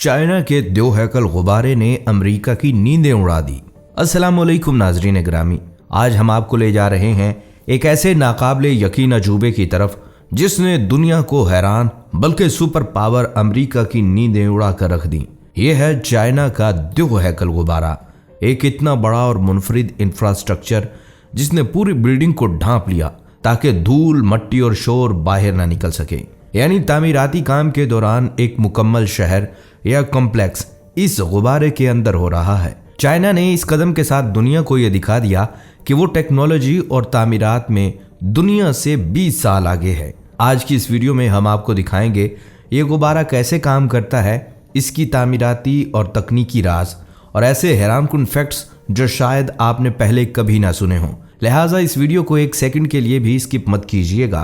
China के दो हैकल गुब्बारे ने अमेरिका की नींदें उड़ा दी। अस्सलामुअलैकुम नाजरीन ग्रामी, आज हम आपको ले जा रहे हैं एक ऐसे नाकाबिले यकीन अजूबे की तरफ जिसने दुनिया को हैरान बल्कि सुपर पावर अमेरिका की नींदें उड़ा कर रख दी। ये है चाइना का दो हैकल गुब्बारा, एक इतना बड़ा और मुनफरिद इंफ्रास्ट्रक्चर जिसने पूरी बिल्डिंग को ढांप लिया ताकि धूल, मट्टी और शोर बाहर ना निकल सके। यानी तामीराती काम के दौरान एक मुकम्मल शहर या कॉम्प्लेक्स इस गुब्बारे के अंदर हो रहा है। चाइना ने इस कदम के साथ दुनिया को यह दिखा दिया कि वो टेक्नोलॉजी और तामीरात में दुनिया से 20 साल आगे है। आज की इस वीडियो में हम आपको दिखाएंगे ये गुब्बारा कैसे काम करता है, इसकी तामीराती और तकनीकी राज और ऐसे हैरानकुन फैक्ट्स जो शायद आपने पहले कभी ना सुने हों। लिहाजा इस वीडियो को एक सेकंड के लिए भी स्किप मत कीजिएगा,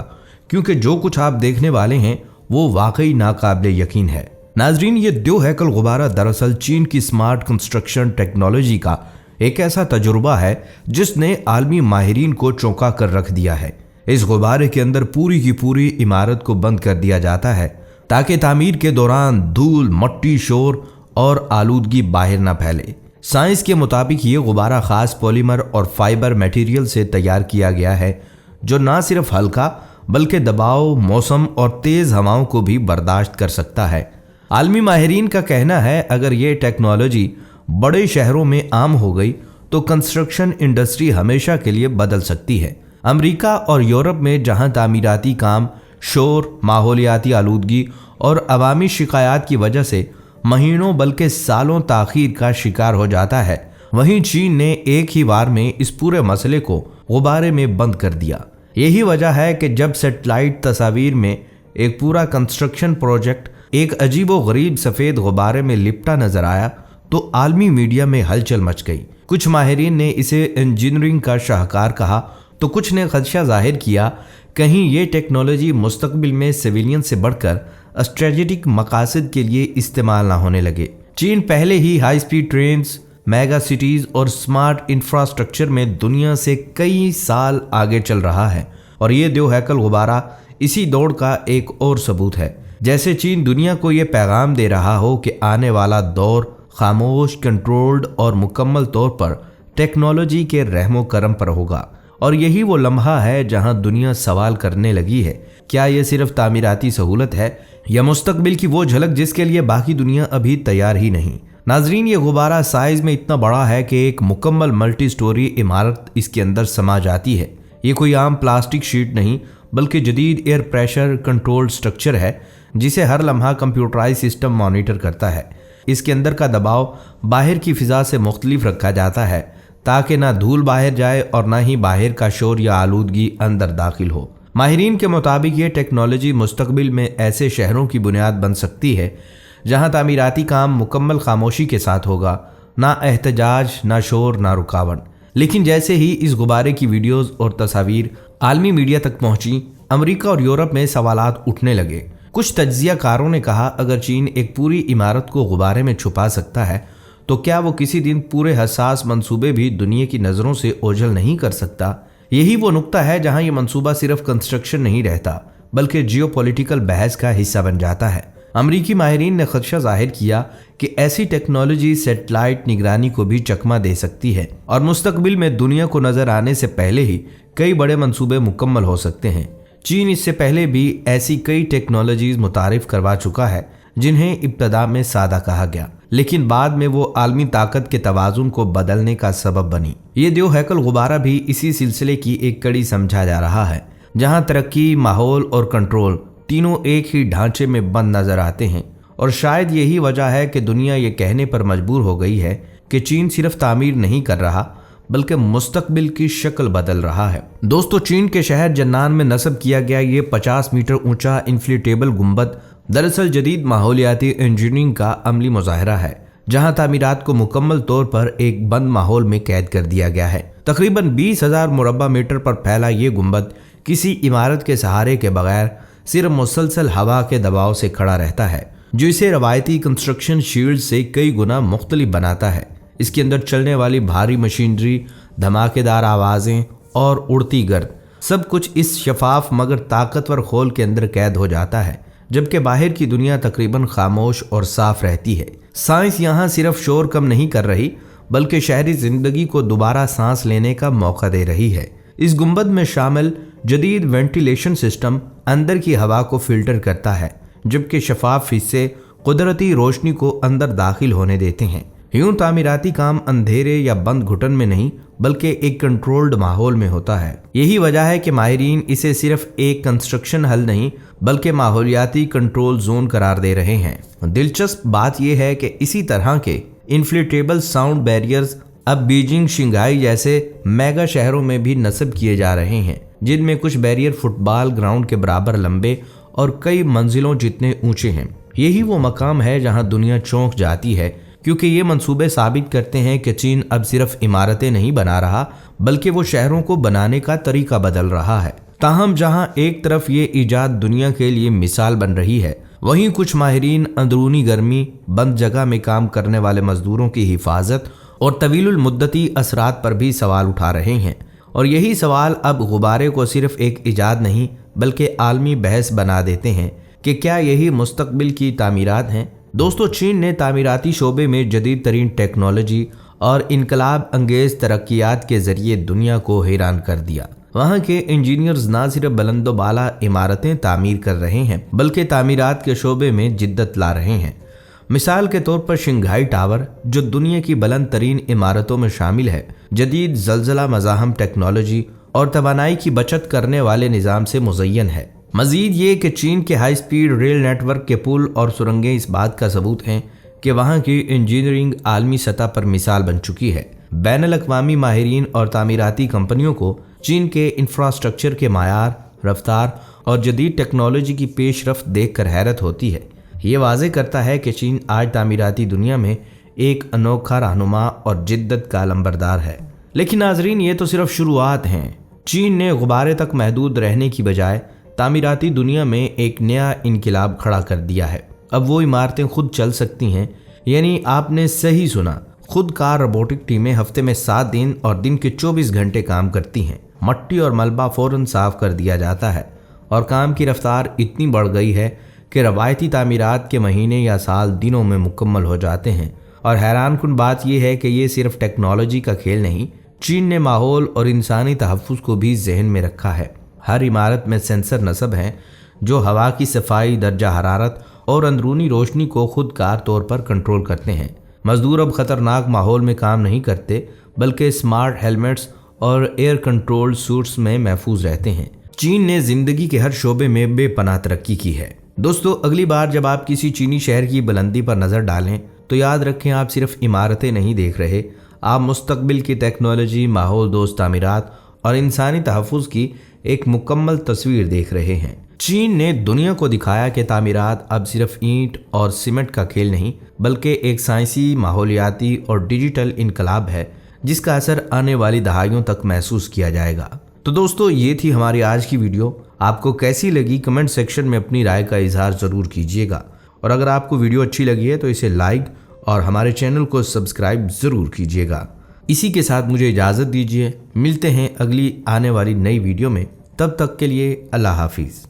क्योंकि जो कुछ आप देखने वाले हैं वो वाकई नाकाबिले यकीन है। नाजरीन, ये दो हैकल गुब्बारा दरअसल चीन की स्मार्ट कंस्ट्रक्शन टेक्नोलॉजी का एक ऐसा तजुर्बा है जिसने आलमी माहिरीन को चौंका कर रख दिया है। इस गुब्बारे के अंदर पूरी की पूरी इमारत को बंद कर दिया जाता है ताकि तामीर के दौरान धूल, मट्टी, शोर और आलूदगी बाहर ना फैले। साइंस के मुताबिक ये गुब्बारा खास पॉलीमर और फाइबर मटेरियल से तैयार किया गया है जो ना सिर्फ हल्का बल्कि दबाव, मौसम और तेज हवाओं को भी बर्दाश्त कर सकता है। आलमी माहिरीन का कहना है अगर ये टेक्नोलॉजी बड़े शहरों में आम हो गई तो कंस्ट्रक्शन इंडस्ट्री हमेशा के लिए बदल सकती है। अमेरिका और यूरोप में जहां तामीराती काम शोर, माहौलियाती आलूदगी और अवामी शिकायत की वजह से महीनों बल्कि सालों ताखीर का शिकार हो जाता है, वहीं चीन ने एक ही बार में इस पूरे मसले को गुब्बारे में बंद कर दिया। यही वजह है कि जब सैटेलाइट तस्वीर में एक पूरा कंस्ट्रक्शन प्रोजेक्ट एक अजीबो गरीब सफ़ेद गुब्बारे में लिपटा नजर आया तो आलमी मीडिया में हलचल मच गई। कुछ माहिरीन ने इसे इंजीनियरिंग का शाहकार कहा तो कुछ ने खदशा जाहिर किया कहीं ये टेक्नोलॉजी मुस्तकबिल में सिविलियन से बढ़कर स्ट्रेटेजिक मकासद के लिए इस्तेमाल ना होने लगे। चीन पहले ही high speed trains, mega cities और स्मार्ट इंफ्रास्ट्रक्चर में दुनिया से कई साल आगे चल रहा है और ये दो हैकल गुब्बारा इसी दौड़ का एक और सबूत है। जैसे चीन दुनिया को ये पैगाम दे रहा हो कि आने वाला दौर खामोश, कंट्रोल्ड और मुकम्मल तौर पर टेक्नोलॉजी के रहमो करम पर होगा। और यही वो लम्हा है जहां दुनिया सवाल करने लगी है, क्या ये सिर्फ तामीराती सहूलत है या मुस्तकबिल की वो झलक जिसके लिए बाकी दुनिया अभी तैयार ही नहीं। नाजरीन, ये गुब्बारा साइज में इतना बड़ा है कि एक मुकम्मल मल्टी स्टोरी इमारत इसके अंदर समा जाती है। ये कोई आम प्लास्टिक शीट नहीं बल्कि जदीद एयर प्रेशर कंट्रोल्ड स्ट्रक्चर है जिसे हर लम्हा कंप्यूटराइज सिस्टम मॉनिटर करता है। इसके अंदर का दबाव बाहर की फिजा से मुख्तलिफ रखा जाता है ताकि ना धूल बाहर जाए और ना ही बाहर का शोर या आलूदगी अंदर दाखिल हो। माहिरीन के मुताबिक ये टेक्नोलॉजी मुस्तकबिल में ऐसे शहरों की बुनियाद बन सकती है जहां तामीराती काम मुकम्मल खामोशी के साथ होगा, ना एहतजाज, ना शोर, ना रुकावट। लेकिन जैसे ही इस गुब्बारे की वीडियोज़ और तस्वीर आलमी मीडिया तक पहुंची, अमेरिका और यूरोप में सवालात उठने लगे। कुछ तज्जियाकारों ने कहा अगर चीन एक पूरी इमारत को गुब्बारे में छुपा सकता है तो क्या वो किसी दिन पूरे हसास मंसूबे भी दुनिया की नज़रों से ओझल नहीं कर सकता। यही वो नुक्ता है जहां ये मंसूबा सिर्फ कंस्ट्रक्शन नहीं रहता बल्कि जियोपॉलिटिकल बहस का हिस्सा बन जाता है। अमरीकी माहिरीन ने खदशा जाहिर किया कि ऐसी टेक्नोलॉजी सैटेलाइट निगरानी को भी चकमा दे सकती है और मुस्तकबिल में दुनिया को नजर आने से पहले ही कई बड़े मंसूबे मुकम्मल हो सकते हैं। चीन इससे पहले भी ऐसी कई टेक्नोलॉजीज मुतारिफ करवा चुका है जिन्हें इब्तदा में सादा कहा गया, लेकिन बाद में वो आलमी ताकत के तवाज़ुन को बदलने का सबब बनी। ये दो हैकल गुब्बारा भी इसी सिलसिले की एक कड़ी समझा जा रहा है जहां तरक्की, माहौल और कंट्रोल तीनों एक ही ढांचे में बंद नजर आते हैं। और शायद यही वजह है कि दुनिया ये कहने पर मजबूर हो गई है कि चीन सिर्फ तामीर नहीं कर रहा बल्कि मुस्तकबिल की शक्ल बदल रहा है। दोस्तों, चीन के शहर जन्नान में नस्ब किया गया ये 50 मीटर ऊंचा इन्फ्लेटेबल गुंबद दरअसल जदीद माहौलियाती इंजीनियरिंग का अमली मुजाहरा है जहां तामीरात को मुकम्मल तौर पर एक बंद माहौल में कैद कर दिया गया है। तकरीबन 20,000 मुरब्बा मीटर पर फैला ये गुंबद किसी इमारत के सहारे के बगैर सिर्फ मुसलसल हवा के दबाव से खड़ा रहता है जो इसे रवायती कंस्ट्रक्शन शील्ड से कई गुना मुख्तलिफ बनाता है। इसके अंदर चलने वाली भारी मशीनरी, धमाकेदार आवाज़ें और उड़ती गर्द सब कुछ इस शफाफ मगर ताकतवर खोल के अंदर कैद हो जाता है जबकि बाहर की दुनिया तकरीबन खामोश और साफ रहती है। साइंस यहाँ सिर्फ शोर कम नहीं कर रही बल्कि शहरी जिंदगी को दोबारा सांस लेने का मौका दे रही है। इस गुंबद में शामिल जदीद वेंटिलेशन सिस्टम अंदर की हवा को फिल्टर करता है, जबकि शफाफ हिस्से कुदरती रोशनी को अंदर दाखिल होने देते हैं। यूं तामीराती काम अंधेरे या बंद घुटन में नहीं बल्कि एक कंट्रोल्ड माहौल में होता है। यही वजह है कि माहिरीन इसे सिर्फ एक कंस्ट्रक्शन हल नहीं बल्कि माहौलियाती कंट्रोल जोन करार दे रहे हैं। दिलचस्प बात यह है कि इसी तरह के इन्फ्लेटेबल साउंड बैरियर्स अब बीजिंग, शंघाई जैसे मेगा शहरों में भी नस्ब किए जा रहे हैं, जिनमें कुछ बैरियर फुटबॉल ग्राउंड के बराबर लंबे और कई मंजिलों जितने ऊंचे हैं। यही वो मकाम है जहां दुनिया चौंक जाती है, क्योंकि ये मंसूबे साबित करते हैं कि चीन अब सिर्फ इमारतें नहीं बना रहा बल्कि वो शहरों को बनाने का तरीका बदल रहा है। ताहम जहां एक तरफ ये ईजाद दुनिया के लिए मिसाल बन रही है, वहीं कुछ माहिरीन अंदरूनी गर्मी, बंद जगह में काम करने वाले मजदूरों की हिफाजत और तवीलुल मुद्दती असरात पर भी सवाल उठा रहे हैं। और यही सवाल अब गुब्बारे को सिर्फ एक ईजाद नहीं बल्कि आलमी बहस बना देते हैं कि क्या यही मुस्तकबिल की तामीरात हैं। दोस्तों, चीन ने तामीराती शोबे में जदीद तरीन टेक्नोलॉजी और इनकलाब अंगेज तरक्कियात के जरिए दुनिया को हैरान कर दिया। वहाँ के इंजीनियर्स न सिर्फ बुलंदो बाला इमारतें तामीर कर रहे हैं बल्कि तामीरात के शोबे में जिद्दत ला रहे हैं। मिसाल के तौर पर शंघाई टावर, जो दुनिया की बुलंद तरीन इमारतों में शामिल है, जदीद जलजला मज़ाहम टेक्नोलॉजी और तवानाई की बचत करने वाले निज़ाम से मुज़य्यन है। मजीद ये कि चीन के हाई स्पीड रेल नेटवर्क के पुल और सुरंगें इस बात का सबूत हैं कि वहाँ की इंजीनियरिंग आलमी सतह पर मिसाल बन चुकी है। बैनुल-अक़वामी माहिरीन और तामीराती कंपनियों को चीन के इंफ्रास्ट्रक्चर के मायार, रफ्तार और जदीद टेक्नोलॉजी की पेशरफ्त देखकर हैरत होती है। ये वाज़े करता है कि चीन आज तामीराती दुनिया में एक अनोखा रहनुमा और जिद्दत का लंबरदार है। लेकिन नाजरीन, ये तो सिर्फ शुरुआत हैं। चीन ने गुब्बारे तक महदूद रहने की बजाय तामीराती दुनिया में एक नया इनकलाब खड़ा कर दिया है। अब वो इमारतें खुद चल सकती हैं, यानी आपने सही सुना, खुद कार रोबोटिक टीमें हफ्ते में 7 दिन और दिन के 24 घंटे काम करती हैं। मट्टी और मलबा फौरन साफ कर दिया जाता है और काम की रफ्तार इतनी बढ़ गई है कि रवायती तामीरात के महीने या साल दिनों में मुकम्मल हो जाते हैं। और हैरानकुन बात यह है कि ये सिर्फ टेक्नोलॉजी का खेल नहीं, चीन ने माहौल और इंसानी तहफ़्फ़ुज़ को भी जहन में रखा है। हर इमारत में सेंसर नस्ब हैं जो हवा की सफाई, दर्जा हरारत और अंदरूनी रोशनी को खुदकार तौर पर कंट्रोल करते हैं। मजदूर अब खतरनाक माहौल में काम नहीं करते बल्कि स्मार्ट हेलमेट्स और एयर कंट्रोल सूट्स में महफूज रहते हैं। चीन ने जिंदगी के हर शोबे में बेपनाह तरक्की की है। दोस्तों, अगली बार जब आप किसी चीनी शहर की बुलंदी पर नज़र डालें तो याद रखें, आप सिर्फ इमारतें नहीं देख रहे, आप मुस्तकबिल की टेक्नोलॉजी, माहौल दोस्त तामीरात और इंसानी तहफ़्फ़ुज़ की एक मुकम्मल तस्वीर देख रहे हैं। चीन ने दुनिया को दिखाया कि तामीरात अब सिर्फ ईंट और सीमेंट का खेल नहीं बल्कि एक साइंसी, माहौलियाती और डिजिटल इनकलाब है जिसका असर आने वाली दहाइयों तक महसूस किया जाएगा। तो दोस्तों, ये थी हमारी आज की वीडियो। आपको कैसी लगी कमेंट सेक्शन में अपनी राय का इजहार ज़रूर कीजिएगा। और अगर आपको वीडियो अच्छी लगी है तो इसे लाइक और हमारे चैनल को सब्सक्राइब ज़रूर कीजिएगा। इसी के साथ मुझे इजाज़त दीजिए। मिलते हैं अगली आने वाली नई वीडियो में। तब तक के लिए अल्लाह हाफिज़।